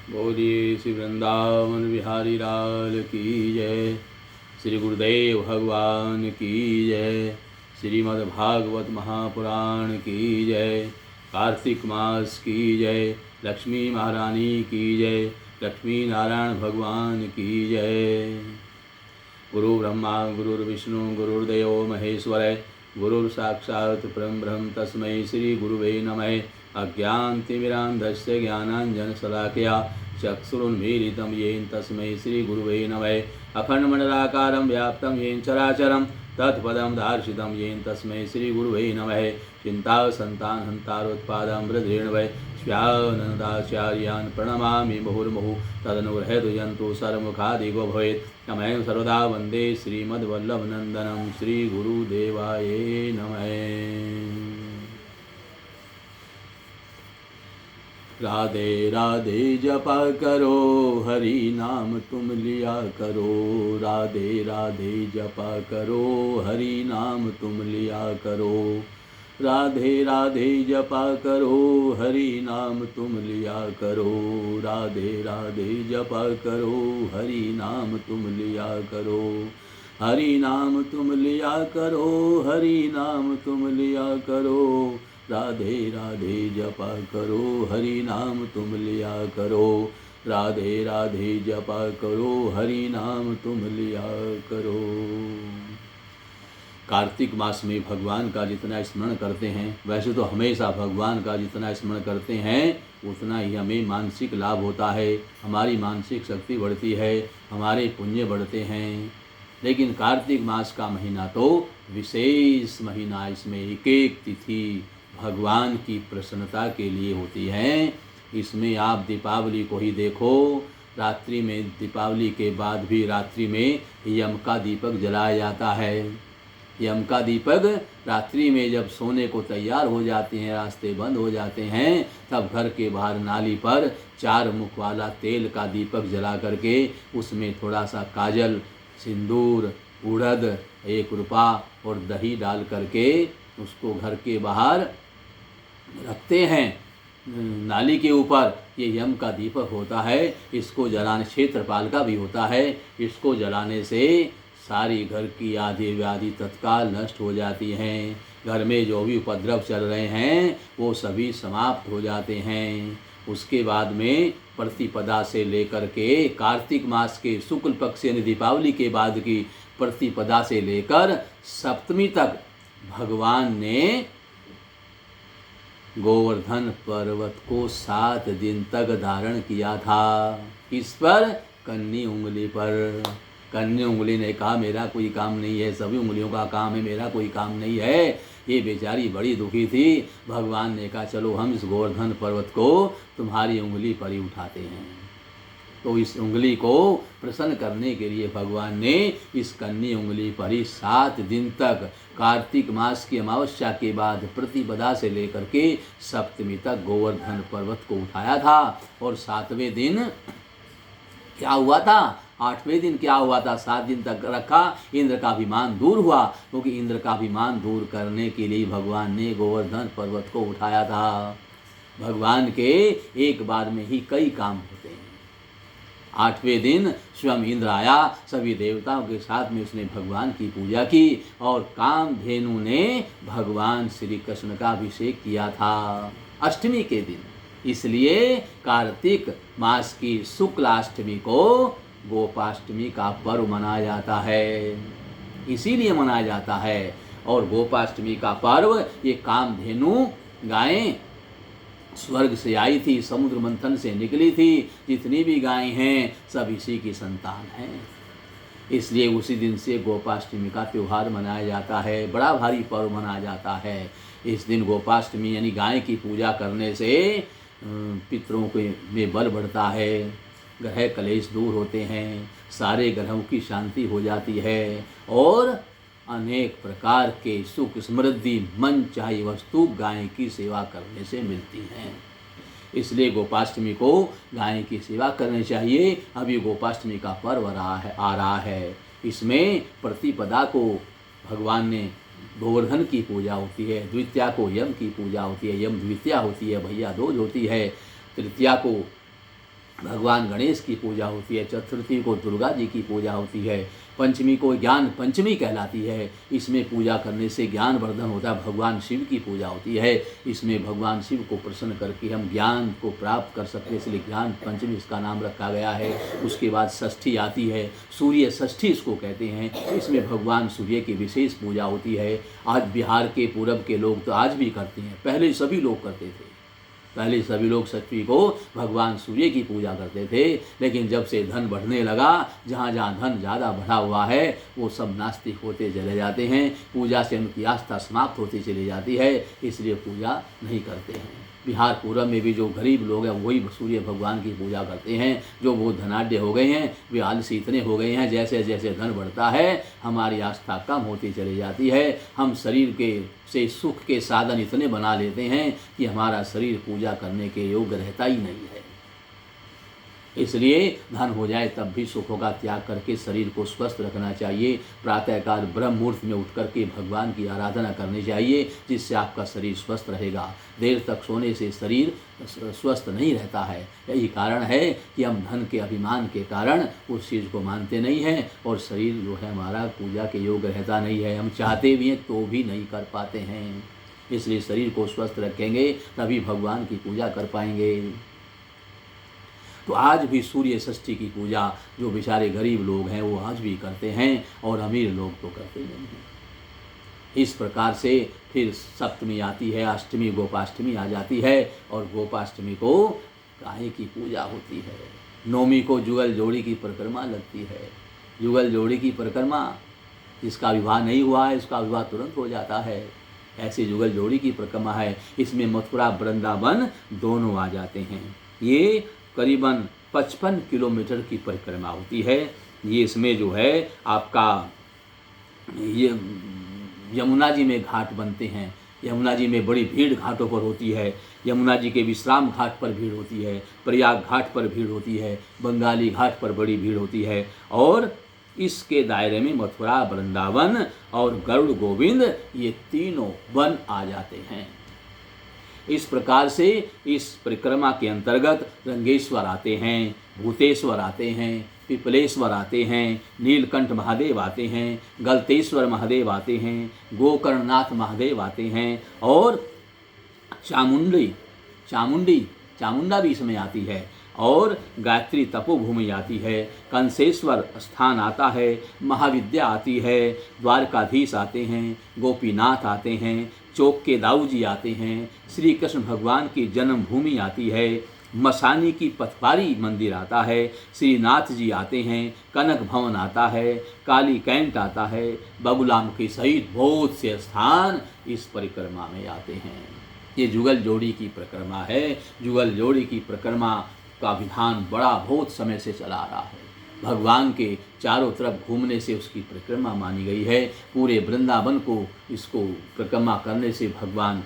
बोलिए श्री वृंदावन बिहारी लाल की जय। श्री गुरुदेव भगवान की जय। श्रीमद् भागवत महापुराण की जय। कार्तिक मास की जय। लक्ष्मी महारानी की जय। लक्ष्मी नारायण भगवान की जय। गुरु ब्रह्मा गुरुर्विष्णु गुरुर्देवो महेश्वर गुरुर् साक्षात् परं ब्रह्म तस्मै श्री गुरुवे नमः। अज्ञानतिमिरान्धस्य ज्ञानाञ्जनशलाकया चक्षुरुन्मीलितं येन तस्मै श्री गुरुवे नमः। अखण्डमण्डलाकारं व्याप्तं येन चराचरं तत्पदं दर्शितं येन तस्मै श्री गुरुवे नमः। चिन्तासन्तानहन्तारोत्पादं वृद्रेण वै स्व्यानन्दाचार्यान् प्रणमामि मुहुर्मुहुः। तदनुग्रहयन्तु सर्वमुखादिगो भवेत्। तमहं सर्वदा वन्दे श्रीमद्वल्लभनन्दनं श्रीगुरुदेवाय नमः। राधे राधे जपा करो हरि नाम तुम लिया करो। राधे राधे जपा करो हरि नाम तुम लिया करो। राधे राधे जपा करो हरि नाम तुम लिया करो। राधे राधे जपा करो हरि नाम तुम लिया करो। हरि नाम तुम लिया करो। हरि नाम तुम लिया करो। राधे राधे जपा करो हरि नाम तुम लिया करो। राधे राधे जपा करो हरि नाम तुम लिया करो। कार्तिक मास में भगवान का जितना स्मरण करते हैं, वैसे तो हमेशा भगवान का जितना स्मरण करते हैं उतना ही हमें मानसिक लाभ होता है, हमारी मानसिक शक्ति बढ़ती है, हमारे पुण्य बढ़ते हैं। लेकिन कार्तिक मास का महीना तो विशेष महीना, इसमें एक एक तिथि भगवान की प्रसन्नता के लिए होती है। इसमें आप दीपावली को ही देखो, रात्रि में दीपावली के बाद भी रात्रि में यम का दीपक जलाया जाता है। यम का दीपक रात्रि में जब सोने को तैयार हो जाते हैं, रास्ते बंद हो जाते हैं, तब घर के बाहर नाली पर 4 मुख वाला तेल का दीपक जला करके उसमें थोड़ा सा काजल, सिंदूर, उड़द, 1 रुपया और दही डाल करके उसको घर के बाहर रखते हैं नाली के ऊपर। ये यम का दीपक होता है। इसको जलाने, क्षेत्रपाल का भी होता है, इसको जलाने से सारी घर की आदि व्याधि तत्काल नष्ट हो जाती हैं। घर में जो भी उपद्रव चल रहे हैं वो सभी समाप्त हो जाते हैं। उसके बाद में प्रतिपदा से लेकर के कार्तिक मास के शुक्ल पक्ष यानी दीपावली के बाद की प्रतिपदा से लेकर सप्तमी तक भगवान ने गोवर्धन पर्वत को 7 दिन तक धारण किया था। इस पर कन्नी उंगली पर। कन्नी उंगली ने कहा मेरा कोई काम नहीं है, सभी उंगलियों का काम है, मेरा कोई काम नहीं है। ये बेचारी बड़ी दुखी थी। भगवान ने कहा चलो हम इस गोवर्धन पर्वत को तुम्हारी उंगली पर ही उठाते हैं। तो इस उंगली को प्रसन्न करने के लिए भगवान ने इस कन्नी उंगली पर ही 7 दिन तक कार्तिक मास की अमावस्या के बाद प्रतिपदा से लेकर के सप्तमी तक गोवर्धन पर्वत को उठाया था। और 7वें दिन क्या हुआ था? 8वें दिन क्या हुआ था? 7 दिन तक रखा, इंद्र का अभिमान दूर हुआ, क्योंकि इंद्र का अभिमान दूर करने के लिए भगवान ने गोवर्धन पर्वत को उठाया था। भगवान के एक बार में ही कई काम होते हैं। 8वें दिन स्वयं इंद्र आया, सभी देवताओं के साथ में उसने भगवान की पूजा की और कामधेनु ने भगवान श्री कृष्ण का अभिषेक किया था अष्टमी के दिन। इसलिए कार्तिक मास की शुक्लाष्टमी को गोपाष्टमी का पर्व मनाया जाता है, इसीलिए मनाया जाता है। और गोपाष्टमी का पर्व ये कामधेनु गायें स्वर्ग से आई थी, समुद्र मंथन से निकली थी, जितनी भी गायें हैं सब इसी की संतान हैं। इसलिए उसी दिन से गोपाष्टमी का त्यौहार मनाया जाता है, बड़ा भारी पर्व मनाया जाता है। इस दिन गोपाष्टमी यानी गाय की पूजा करने से पितरों के में बल बढ़ता है, ग्रह कलेश दूर होते हैं, सारे ग्रहों की शांति हो जाती है और अनेक प्रकार के सुख समृद्धि मन चाही वस्तु गाय की सेवा करने से मिलती हैं। इसलिए गोपाष्टमी को गाय की सेवा करनी चाहिए। अभी गोपाष्टमी का पर्व आ रहा है। इसमें प्रतिपदा को भगवान ने गोवर्धन की पूजा होती है, द्वितीया को यम की पूजा होती है, यम द्वितीया होती है, भैया दूज होती है, तृतीया को भगवान गणेश की पूजा होती है, चतुर्थी को दुर्गा जी की पूजा होती है, पंचमी को ज्ञान पंचमी कहलाती है। इसमें पूजा करने से ज्ञान वर्धन होता है। भगवान शिव की पूजा होती है, इसमें भगवान शिव को प्रसन्न करके हम ज्ञान को प्राप्त कर सकते हैं, इसलिए ज्ञान पंचमी इसका नाम रखा गया है। उसके बाद षष्ठी आती है, सूर्य षष्ठी इसको कहते हैं। इसमें भगवान सूर्य की विशेष पूजा होती है। आज बिहार के पूरब के लोग तो आज भी करते हैं, पहले सभी लोग करते थे। पहले सभी लोग षष्ठी को भगवान सूर्य की पूजा करते थे, लेकिन जब से धन बढ़ने लगा, जहाँ जहाँ धन ज़्यादा बढ़ा हुआ है वो सब नास्तिक होते चले जाते हैं, पूजा से उनकी आस्था समाप्त होती चली जाती है, इसलिए पूजा नहीं करते हैं। बिहार पूरब में भी जो गरीब लोग हैं वही सूर्य भगवान की पूजा करते हैं। जो वो धनाढ्य हो गए हैं, वे आलसी इतने हो गए हैं, जैसे जैसे धन बढ़ता है हमारी आस्था कम होती चली जाती है। हम शरीर के से सुख के साधन इतने बना लेते हैं कि हमारा शरीर पूजा करने के योग्य रहता ही नहीं है। इसलिए धन हो जाए तब भी सुखों का त्याग करके शरीर को स्वस्थ रखना चाहिए। प्रातःकाल ब्रह्म मुहूर्त में उठ करके भगवान की आराधना करनी चाहिए, जिससे आपका शरीर स्वस्थ रहेगा। देर तक सोने से शरीर स्वस्थ नहीं रहता है। यही कारण है कि हम धन के अभिमान के कारण उस चीज़ को मानते नहीं हैं और शरीर जो है हमारा पूजा के योग्य रहता नहीं है। हम चाहते भी हैं तो भी नहीं कर पाते हैं। इसलिए शरीर को स्वस्थ रखेंगे तभी भगवान की पूजा कर पाएंगे। तो आज भी सूर्य षष्ठी की पूजा जो बेचारे गरीब लोग हैं वो आज भी करते हैं और अमीर लोग तो करते नहीं हैं। इस प्रकार से फिर सप्तमी आती है, अष्टमी गोपाष्टमी आ जाती है और गोपाष्टमी को गाय की पूजा होती है। नौमी को जुगल जोड़ी की परिक्रमा लगती है। जुगल जोड़ी की परिक्रमा, जिसका विवाह नहीं हुआ है उसका विवाह तुरंत हो जाता है। ऐसी जुगल जोड़ी की परिक्रमा है। इसमें मथुरा वृंदावन दोनों आ जाते हैं। ये करीबन 55 किलोमीटर की परिक्रमा होती है। ये इसमें जो है आपका ये यमुना जी में घाट बनते हैं। यमुना जी में बड़ी भीड़ घाटों पर होती है। यमुना जी के विश्राम घाट पर भीड़ होती है, प्रयाग घाट पर भीड़ होती है, बंगाली घाट पर बड़ी भीड़ होती है। और इसके दायरे में मथुरा वृंदावन और गरुड़ गोविंद ये तीनों वन आ जाते हैं। इस प्रकार से इस परिक्रमा के अंतर्गत रंगेश्वर आते हैं, भूतेश्वर आते हैं, पिपलेश्वर आते हैं, नीलकंठ महादेव आते हैं, गलतेश्वर महादेव आते हैं, गोकर्णनाथ महादेव आते हैं और चामुंडा भी इसमें आती है और गायत्री तपोभूमि आती है। कंसेश्वर स्थान आता है, महाविद्या आती है, द्वारकाधीश आते हैं, गोपीनाथ आते हैं, चौक के दाऊ जी आते हैं, श्री कृष्ण भगवान की जन्मभूमि आती है, मसानी की पथवारी मंदिर आता है, श्रीनाथ जी आते हैं, कनक भवन आता है, काली कैंट आता है, बबुलामुखी सहित बहुत से स्थान इस परिक्रमा में आते हैं। ये जुगल जोड़ी की परिक्रमा है। जुगल जोड़ी की परिक्रमा का विधान बड़ा बहुत समय से चला आ रहा है। भगवान के चारों तरफ घूमने से उसकी परिक्रमा मानी गई है। पूरे वृंदावन को इसको परिक्रमा करने से भगवान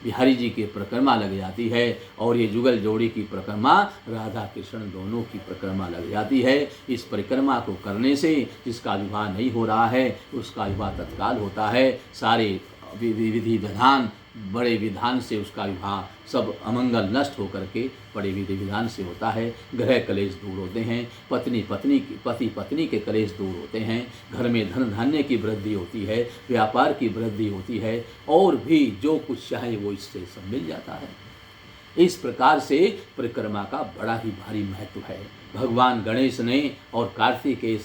बिहारी जी की परिक्रमा लग जाती है और ये जुगल जोड़ी की परिक्रमा राधा कृष्ण दोनों की परिक्रमा लग जाती है। इस परिक्रमा को करने से जिसका विवाह नहीं हो रहा है उसका विवाह तत्काल होता है। सारे विधि विधान बड़े विधान से उसका विवाह सब अमंगल नष्ट होकर के बड़े विधि विधान से होता है। ग्रह कलेश दूर होते हैं, पति पत्नी के कलेश दूर होते हैं, घर में धन धान्य की वृद्धि होती है, व्यापार की वृद्धि होती है और भी जो कुछ चाहे वो इससे सब मिल जाता है। इस प्रकार से परिक्रमा का बड़ा ही भारी महत्व है। भगवान गणेश ने और कार्तिकेय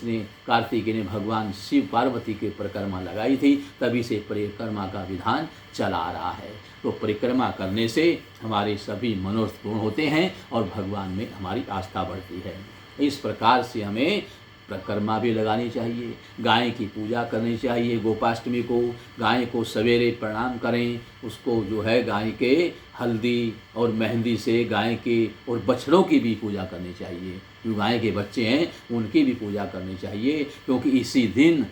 ने भगवान शिव पार्वती की परिक्रमा लगाई थी, तभी से परिक्रमा का विधान चला आ रहा है। तो परिक्रमा करने से हमारे सभी मनोरथ पूर्ण होते हैं और भगवान में हमारी आस्था बढ़ती है। इस प्रकार से हमें परिक्रमा भी लगानी चाहिए, गाय की पूजा करनी चाहिए। गोपाष्टमी को गाय को सवेरे प्रणाम करें, उसको जो है गाय के हल्दी और मेहंदी से गाय के और बछड़ों की भी पूजा करनी चाहिए। जो गाय के बच्चे हैं उनकी भी पूजा करनी चाहिए, क्योंकि इसी दिन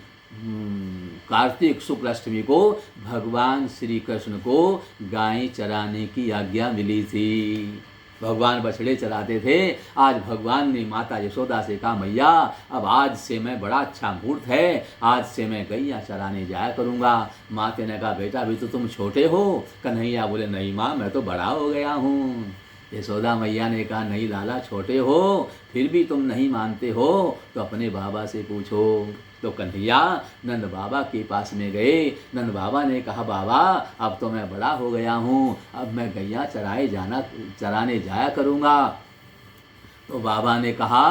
कार्तिक शुक्ल अष्टमी को भगवान श्री कृष्ण को गाय चराने की आज्ञा मिली थी। भगवान बछड़े चराते थे। आज भगवान ने माता यशोदा से कहा, मैया अब आज से मैं बड़ा अच्छा मुहूर्त है, आज से मैं गैया चराने जाया करूँगा। माता ने कहा, बेटा अभी तो तुम छोटे हो। कन्हैया बोले, नहीं माँ मैं तो बड़ा हो गया हूँ। यशोदा मैया ने कहा नहीं लाला, छोटे हो फिर भी तुम नहीं मानते हो तो अपने बाबा से पूछो। तो कन्हैया नंद बाबा के पास में गए। नंद बाबा ने कहा बाबा अब तो मैं बड़ा हो गया हूँ, अब मैं गैया चराने जाया करूँगा। तो बाबा ने कहा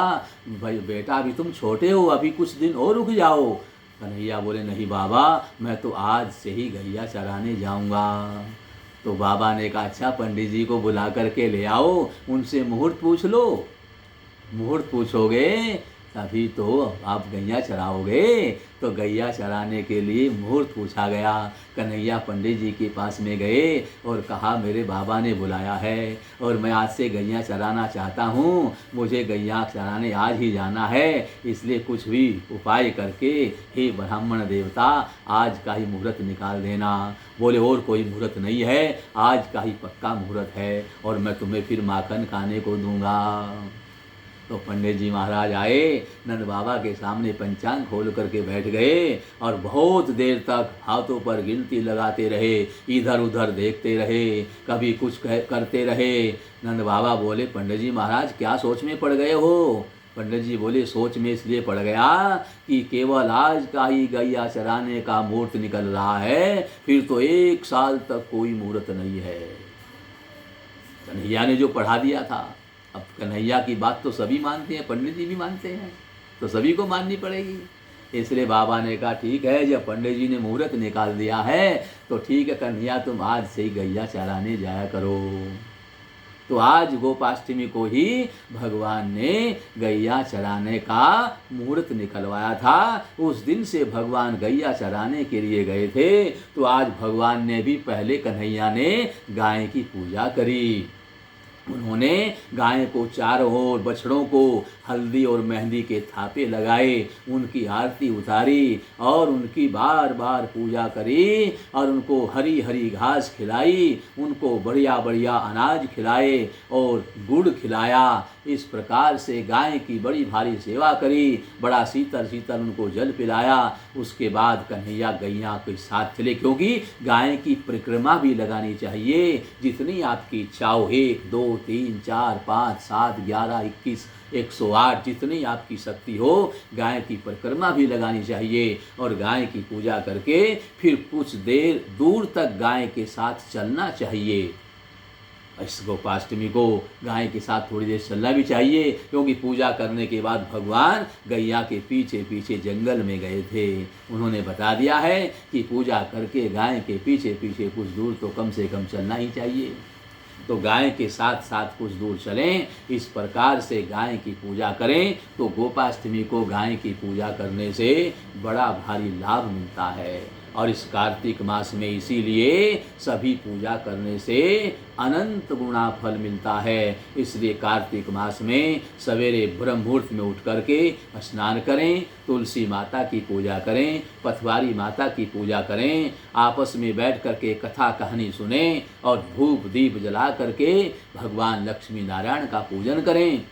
भाई बेटा अभी तुम छोटे हो, अभी कुछ दिन और रुक जाओ। कन्हैया बोले नहीं बाबा, मैं तो आज से ही गैया चराने जाऊँगा। तो बाबा ने कहा अच्छा पंडित जी को बुला करके ले आओ, उनसे मुहूर्त पूछ लो। मुहूर्त पूछोगे तभी तो आप गैया चराओगे। तो गैया चराने के लिए मुहूर्त पूछा गया। कन्हैया पंडित जी के पास में गए और कहा मेरे बाबा ने बुलाया है और मैं आज से गैया चराना चाहता हूँ, मुझे गैया चराने आज ही जाना है, इसलिए कुछ भी उपाय करके हे ब्राह्मण देवता आज का ही मुहूर्त निकाल देना। बोले और कोई मुहूर्त नहीं है, आज का ही पक्का मुहूर्त है और मैं तुम्हें फिर माखन खाने को दूंगा। तो पंडित जी महाराज आए, नंद बाबा के सामने पंचांग खोल करके बैठ गए और बहुत देर तक हाथों पर गिनती लगाते रहे, इधर उधर देखते रहे, कभी कुछ करते रहे। नंद बाबा बोले पंडित जी महाराज क्या सोच में पड़ गए हो? पंडित जी बोले सोच में इसलिए पड़ गया कि केवल आज का ही गैया चराने का मुहूर्त निकल रहा है, फिर तो 1 साल तक कोई मुहूर्त नहीं है। कन्हैया ने जो पढ़ा दिया था, अब कन्हैया की बात तो सभी मानते हैं, पंडित जी भी मानते हैं, तो सभी को माननी पड़ेगी। इसलिए बाबा ने कहा ठीक है, जब पंडित जी ने मुहूर्त निकाल दिया है तो ठीक है कन्हैया तुम आज से ही गैया चराने जाया करो। तो आज गोपाष्टमी को ही भगवान ने गैया चराने का मुहूर्त निकलवाया था। उस दिन से भगवान गैया चराने के लिए गए थे। तो आज भगवान ने भी पहले कन्हैया ने गाय की पूजा करी। उन्होंने गाय को चारों ओर बछड़ों को हल्दी और मेहंदी के थापे लगाए, उनकी आरती उतारी और उनकी बार बार पूजा करी और उनको हरी हरी घास खिलाई, उनको बढ़िया बढ़िया अनाज खिलाए और गुड़ खिलाया। इस प्रकार से गाय की बड़ी भारी सेवा करी, बड़ा शीतल शीतल उनको जल पिलाया। उसके बाद कन्हैया गैया के साथ चले, क्योंकि गाय की परिक्रमा भी लगानी चाहिए। जितनी आपकी इच्छा हो, 1 2 3 4 5 7 11 21 108 जितनी आपकी शक्ति हो, गाय की परिक्रमा भी लगानी चाहिए और गाय की पूजा करके फिर कुछ देर दूर तक गाय के साथ चलना चाहिए। इस गोपाष्टमी को गाय के साथ थोड़ी देर चलना भी चाहिए, क्योंकि पूजा करने के बाद भगवान गैया के पीछे पीछे जंगल में गए थे। उन्होंने बता दिया है कि पूजा करके गाय के पीछे पीछे कुछ दूर तो कम से कम चलना ही चाहिए। तो गाय के साथ साथ कुछ दूर चलें, इस प्रकार से गाय की पूजा करें तो गोपाष्टमी को गाय की पूजा करने से बड़ा भारी लाभ मिलता है। और इस कार्तिक मास में इसीलिए सभी पूजा करने से अनंत गुणा फल मिलता है। इसलिए कार्तिक मास में सवेरे ब्रह्म मुहूर्त में उठ करके स्नान करें, तुलसी माता की पूजा करें, पथवारी माता की पूजा करें, आपस में बैठ करके कथा कहानी सुने और धूप दीप जला करके भगवान लक्ष्मी नारायण का पूजन करें।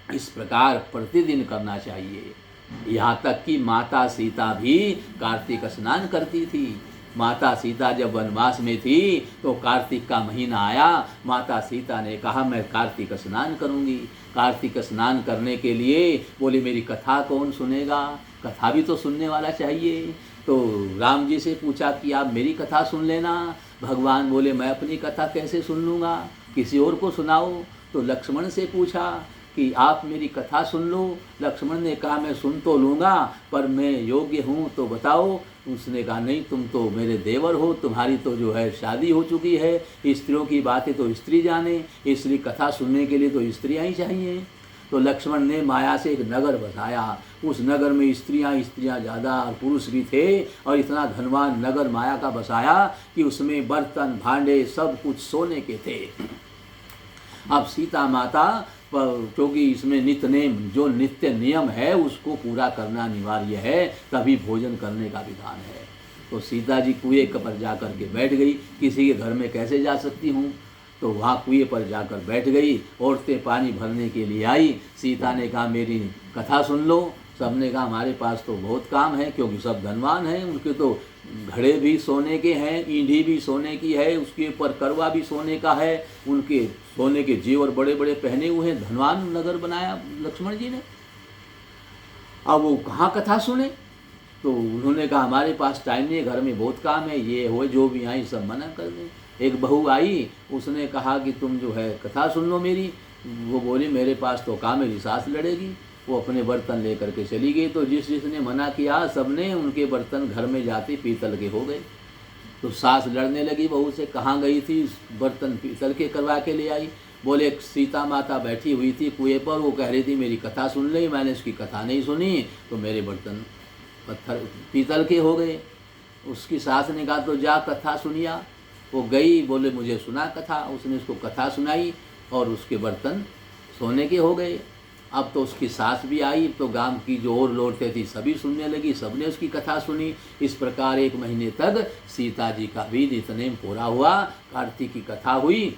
इस प्रकार प्रतिदिन करना चाहिए। यहाँ तक कि माता सीता भी कार्तिक स्नान करती थी। माता सीता जब वनवास में थी तो कार्तिक का महीना आया, माता सीता ने कहा मैं कार्तिक स्नान करूँगी। कार्तिक स्नान करने के लिए बोले मेरी कथा कौन सुनेगा, कथा भी तो सुनने वाला चाहिए। तो राम जी से पूछा कि आप मेरी कथा सुन लेना। भगवान बोले मैं अपनी कथा कैसे सुन लूँगा, किसी और को सुनाओ। तो लक्ष्मण से पूछा कि आप मेरी कथा सुन लो। लक्ष्मण ने कहा मैं सुन तो लूँगा पर मैं योग्य हूँ तो बताओ। उसने कहा नहीं तुम तो मेरे देवर हो, तुम्हारी तो जो है शादी हो चुकी है, स्त्रियों की बातें तो स्त्री जाने, इसलिए कथा सुनने के लिए तो स्त्रियाँ ही चाहिए। तो लक्ष्मण ने माया से एक नगर बसाया। उस नगर में स्त्रियाँ ज़्यादा और पुरुष भी थे और इतना धनवान नगर माया का बसाया कि उसमें बर्तन भांडे सब कुछ सोने के थे। अब सीता माता क्योंकि इसमें नित्य नियम है उसको पूरा करना अनिवार्य है, तभी भोजन करने का विधान है। तो सीता जी कुएं पर जा कर के बैठ गई। किसी के घर में कैसे जा सकती हूँ, तो वहाँ कुएं पर जाकर बैठ गई। औरतें पानी भरने के लिए आई। सीता ने कहा मेरी कथा सुन लो। सबने कहा हमारे पास तो बहुत काम है, क्योंकि सब धनवान हैं, उनके तो घड़े भी सोने के हैं, ईंढी भी सोने की है, उसके ऊपर करवा भी सोने का है, उनके सोने के जेवर बड़े बड़े पहने हुए हैं, धनवान नगर बनाया लक्ष्मण जी ने। अब वो कहाँ कथा सुने? तो उन्होंने कहा हमारे पास टाइम नहीं है, घर में बहुत काम है, ये हो जो भी आई सब मना कर दें। एक बहू आई, उसने कहा कि तुम जो है कथा सुन लो मेरी। वो बोली मेरे पास तो काम, मेरी सास लड़ेगी। वो अपने बर्तन लेकर के चली गई। तो जिसने मना किया सबने उनके बर्तन घर में जाते पीतल के हो गए। तो सास लड़ने लगी बहू से, कहाँ गई थी, बर्तन पीतल के करवा के ले आई। बोले सीता माता बैठी हुई थी कुएं पर, वो कह रही थी मेरी कथा सुन ली, मैंने उसकी कथा नहीं सुनी तो मेरे बर्तन पत्थर पीतल के हो गए। उसकी सास ने कहा तो जा कथा सुनिया। वो गई, बोले मुझे सुना कथा। उसने उसको कथा सुनाई और उसके बर्तन सोने के हो गए। अब तो उसकी सास भी आई, तो गांव की जो और लौटते थी सभी सुनने लगी, सबने उसकी कथा सुनी। इस प्रकार 1 महीने तक सीता जी का भी नितनेम पूरा हुआ, कार्तिक की कथा हुई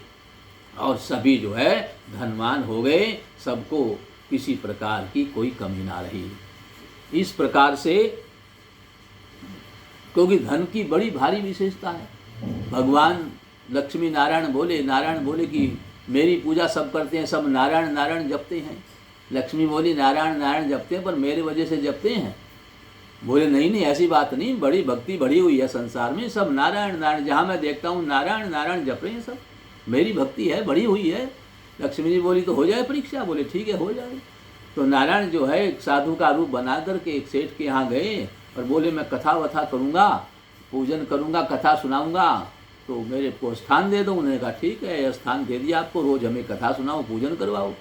और सभी जो है धनवान हो गए, सबको किसी प्रकार की कोई कमी ना रही। इस प्रकार से, क्योंकि धन की बड़ी भारी विशेषता है। भगवान लक्ष्मी नारायण बोले कि मेरी पूजा सब करते हैं, सब नारायण नारायण जपते हैं। लक्ष्मी बोली नारायण नारायण जपते हैं, पर मेरे वजह से जपते हैं। बोले नहीं ऐसी बात नहीं, बड़ी भक्ति बढ़ी हुई है संसार में, सब नारायण नारायण, जहाँ मैं देखता हूँ नारायण नारायण जप रहे हैं सब, मेरी भक्ति है बढ़ी हुई है। लक्ष्मी जी बोली तो हो जाए परीक्षा। बोले ठीक है हो जाए। तो नारायण जो है एक साधु का रूप बना करके एक सेठ के यहाँ गए और बोले मैं कथा वथा करूँगा, पूजन करूँगा, कथा सुनाऊँगा, तो मेरे को स्थान दे दो। उन्होंने कहा ठीक है, स्थान दे दिया आपको, रोज़ हमें कथा सुनाओ, पूजन करवाओ।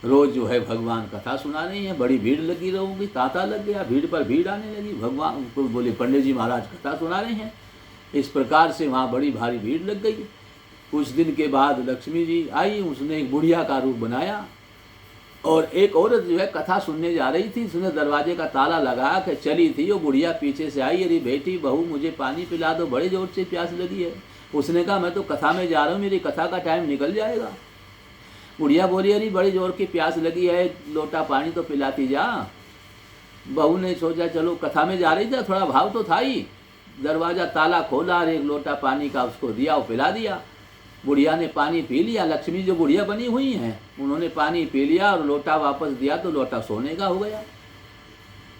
रोज़ जो है भगवान कथा सुना रहे हैं, बड़ी भीड़ लगी रहोगी, तांता लग गया, भीड़ पर भीड़ आने लगी। भगवान को बोले पंडित जी महाराज कथा सुना रहे हैं। इस प्रकार से वहाँ बड़ी भारी भीड़ लग गई। कुछ दिन के बाद लक्ष्मी जी आई, उसने एक बुढ़िया का रूप बनाया और एक औरत जो है कथा सुनने जा रही थी, उसने दरवाजे का ताला लगा के चली थी। वो बुढ़िया पीछे से आई, अरे बेटी बहू मुझे पानी पिला दो, बड़े जोर से प्यास लगी है। उसने कहा मैं तो कथा में जा रहा हूँ, मेरी कथा का टाइम निकल जाएगा। बुढ़िया बोली अरे बड़ी जोर की प्यास लगी है, लोटा पानी तो पिलाती जा। बहू ने सोचा चलो कथा में जा रही थी, थोड़ा भाव तो था ही। दरवाज़ा ताला खोला और एक लोटा पानी का उसको दिया और पिला दिया। बुढ़िया ने पानी पी लिया। लक्ष्मी जो बुढ़िया बनी हुई हैं उन्होंने पानी पी लिया और लोटा वापस दिया तो लोटा सोने का हो गया।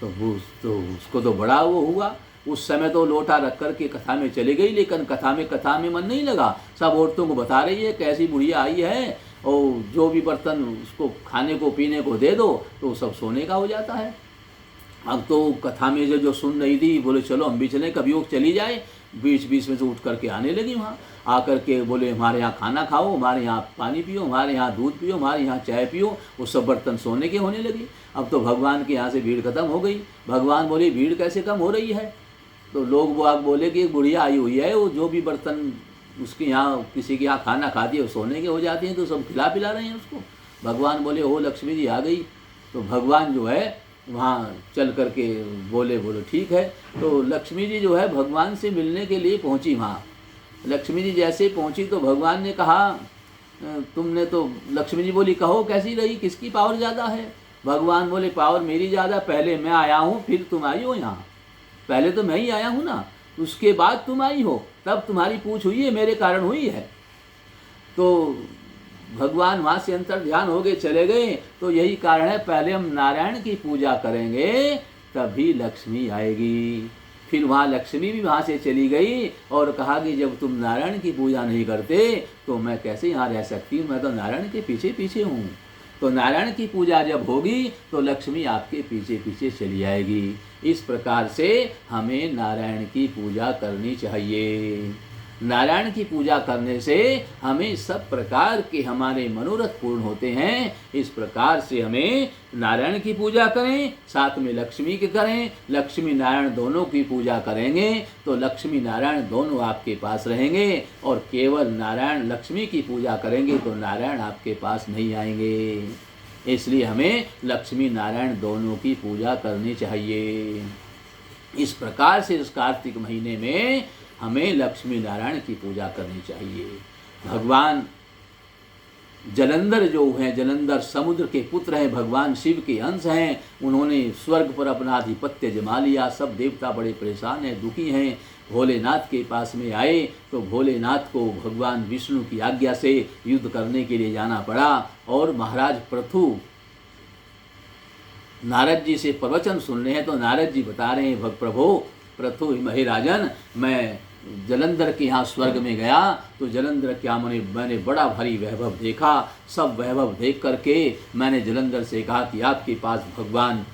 तो उसको तो बड़ा वो हुआ। उस समय तो लोटा रख कर के कथा में चली गई, लेकिन कथा में मन नहीं लगा। सब औरतों को बता रही है कैसी बुढ़िया आई है और जो भी बर्तन उसको खाने को पीने को दे दो तो सब सोने का हो जाता है। अब तो कथा में जो सुन रही थी बोले चलो हम भी चलें, कभी वो चली जाए। बीच बीच में से उठ करके आने लगी। वहाँ आकर के बोले हमारे यहाँ खाना खाओ, हमारे यहाँ पानी पियो, हमारे यहाँ दूध पियो, हमारे यहाँ चाय पियो। वो सब बर्तन सोने के होने लगी। अब तो भगवान के यहाँ से भीड़ खत्म हो गई। भगवान बोले भीड़ कैसे कम हो रही है? तो लोग वो आग बोले कि एक बुढ़िया आई हुई है, वो जो भी बर्तन उसके यहाँ किसी के यहाँ खाना खाती है वो सोने के हो जाती हैं, तो सब खिला पिला रहे हैं उसको। भगवान बोले ओ लक्ष्मी जी आ गई। तो भगवान जो है वहाँ चल करके बोले ठीक है। तो लक्ष्मी जी जो है भगवान से मिलने के लिए पहुँची। वहाँ लक्ष्मी जी जैसे पहुँची तो भगवान ने कहा तुमने तो, लक्ष्मी जी बोली कहो कैसी रही, किसकी पावर ज़्यादा है? भगवान बोले पावर मेरी ज़्यादा, पहले मैं आया हूँ फिर तुम आई हो यहाँ। पहले तो मैं ही आया हूँ ना, उसके बाद तुम आई हो, तब तुम्हारी पूछ हुई है, मेरे कारण हुई है। तो भगवान वहाँ से अंतर ध्यान हो गए, चले गए। तो यही कारण है पहले हम नारायण की पूजा करेंगे तभी लक्ष्मी आएगी। फिर वहाँ लक्ष्मी भी वहाँ से चली गई और कहा कि जब तुम नारायण की पूजा नहीं करते तो मैं कैसे यहाँ रह सकती हूँ, मैं तो नारायण के पीछे पीछे हूँ। तो नारायण की पूजा जब होगी तो लक्ष्मी आपके पीछे पीछे चली आएगी। इस प्रकार से हमें नारायण की पूजा करनी चाहिए। नारायण की पूजा करने से हमें सब प्रकार के हमारे मनोरथ पूर्ण होते हैं। इस प्रकार से हमें नारायण की पूजा करें, साथ में लक्ष्मी की करें। लक्ष्मी नारायण दोनों की पूजा करेंगे तो लक्ष्मी नारायण दोनों आपके पास रहेंगे, और केवल नारायण लक्ष्मी की पूजा करेंगे तो नारायण आपके पास नहीं आएंगे। इसलिए हमें लक्ष्मी नारायण दोनों की पूजा करनी चाहिए। इस प्रकार से इस कार्तिक महीने में हमें लक्ष्मी नारायण की पूजा करनी चाहिए। भगवान जलंधर जो हैं, जलंधर समुद्र के पुत्र हैं, भगवान शिव के अंश हैं। उन्होंने स्वर्ग पर अपना आधिपत्य जमा लिया। सब देवता बड़े परेशान हैं, दुखी हैं। भोलेनाथ के पास में आए तो भोलेनाथ को भगवान विष्णु की आज्ञा से युद्ध करने के लिए जाना पड़ा। और महाराज पृथु नारद जी से प्रवचन सुन रहे हैं तो नारद जी बता रहे हैं, प्रभु पृथु हे राजन, मैं जलंधर के यहाँ स्वर्ग में गया तो जलंधर क्या मैंने बड़ा भारी वैभव देखा। सब वैभव देख करके मैंने जलंधर से कहा कि आपके पास भगवान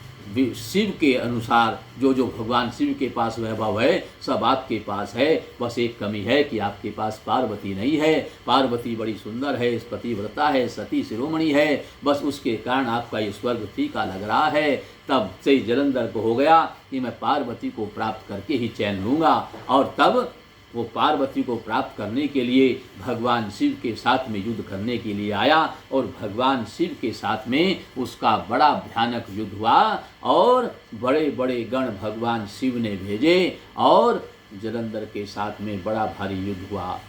शिव के अनुसार जो जो भगवान शिव के पास वैभव है सब आपके पास है, बस एक कमी है कि आपके पास पार्वती नहीं है। पार्वती बड़ी सुंदर है, पतिव्रता है, सती शिरोमणि है, बस उसके कारण आपका ये स्वर्ग फीका लग रहा है। तब से जलंधर को हो गया कि मैं पार्वती को प्राप्त करके ही चैन लूँगा। और तब वो पार्वती को प्राप्त करने के लिए भगवान शिव के साथ में युद्ध करने के लिए आया। और भगवान शिव के साथ में उसका बड़ा भयानक युद्ध हुआ और बड़े बड़े गण भगवान शिव ने भेजे और जलंधर के साथ में बड़ा भारी युद्ध हुआ।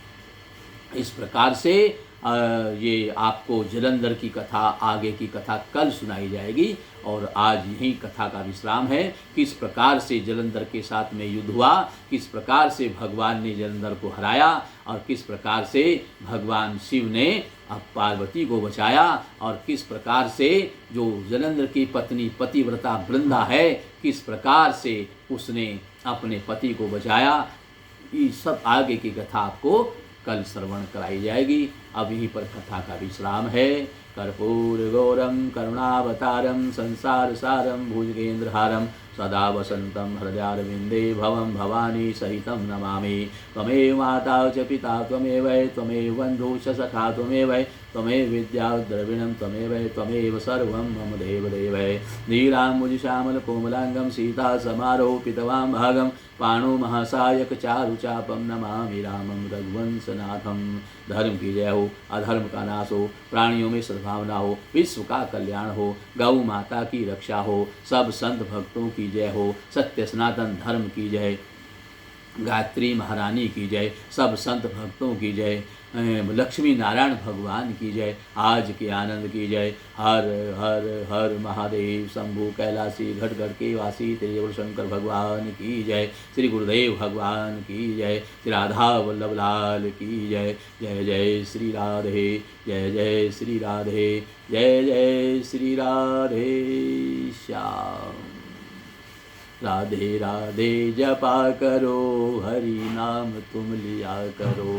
इस प्रकार से ये आपको जलंधर की कथा, आगे की कथा कल सुनाई जाएगी। और आज यही कथा का विश्राम है। किस प्रकार से जलंधर के साथ में युद्ध हुआ, किस प्रकार से भगवान ने जलंधर को हराया और किस प्रकार से भगवान शिव ने अब पार्वती को बचाया और किस प्रकार से जो जलंधर की पत्नी पतिव्रता वृंदा है, किस प्रकार से उसने अपने पति को बचाया, ये सब आगे की कथा आपको कल श्रवण कराई जाएगी। अब यहीं पर कथा का विश्राम है। कर्पूर गौरम करुणावतारम संसार सारम भुजगेंद्रहारम सदा वसंतम हृदयारविंदे भवम भवानी सहितं नमामि। त्वमेव माता च पिता त्वमेव त्वमेव बन्धु च सखा त्वमेव त्वमेव विद्या द्रविणं त्वमेव सर्वं मम देवदेव। नीलाम्बुजश्यामल कोमलांगं सीता समारोपितवां भागं पाणो महासायक चारुचापं नमामि रामं रघुवंशनाथं। धर्म की जय हो, अधर्म का नाश हो, प्राणियों में सद्भावना हो, विश्व का कल्याण हो, गौ माता की रक्षा हो, सब संत भक्तों की जय हो, सत्य सनातन धर्म की जय, गायत्री महारानी की जय, सब संत भक्तों की जय, लक्ष्मी नारायण भगवान की जय, आज के आनंद की जय। हर हर हर महादेव शंभु कैलासी घट घट के वासी त्रिजगुण शंकर भगवान की जय। श्री गुरुदेव भगवान की जय। श्री राधा वल्लभ लाल की जय। जय जय श्री राधे, जय जय श्री राधे, जय जय श्री राधे श्याम। राधे राधे जपा करो, हरि नाम तुम लिया करो।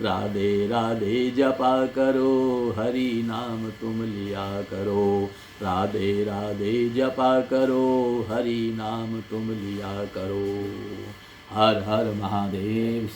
राधे राधे जपा करो, हरि नाम तुम लिया करो। राधे राधे जपा करो, हरि नाम तुम लिया करो। हर हर महादेव।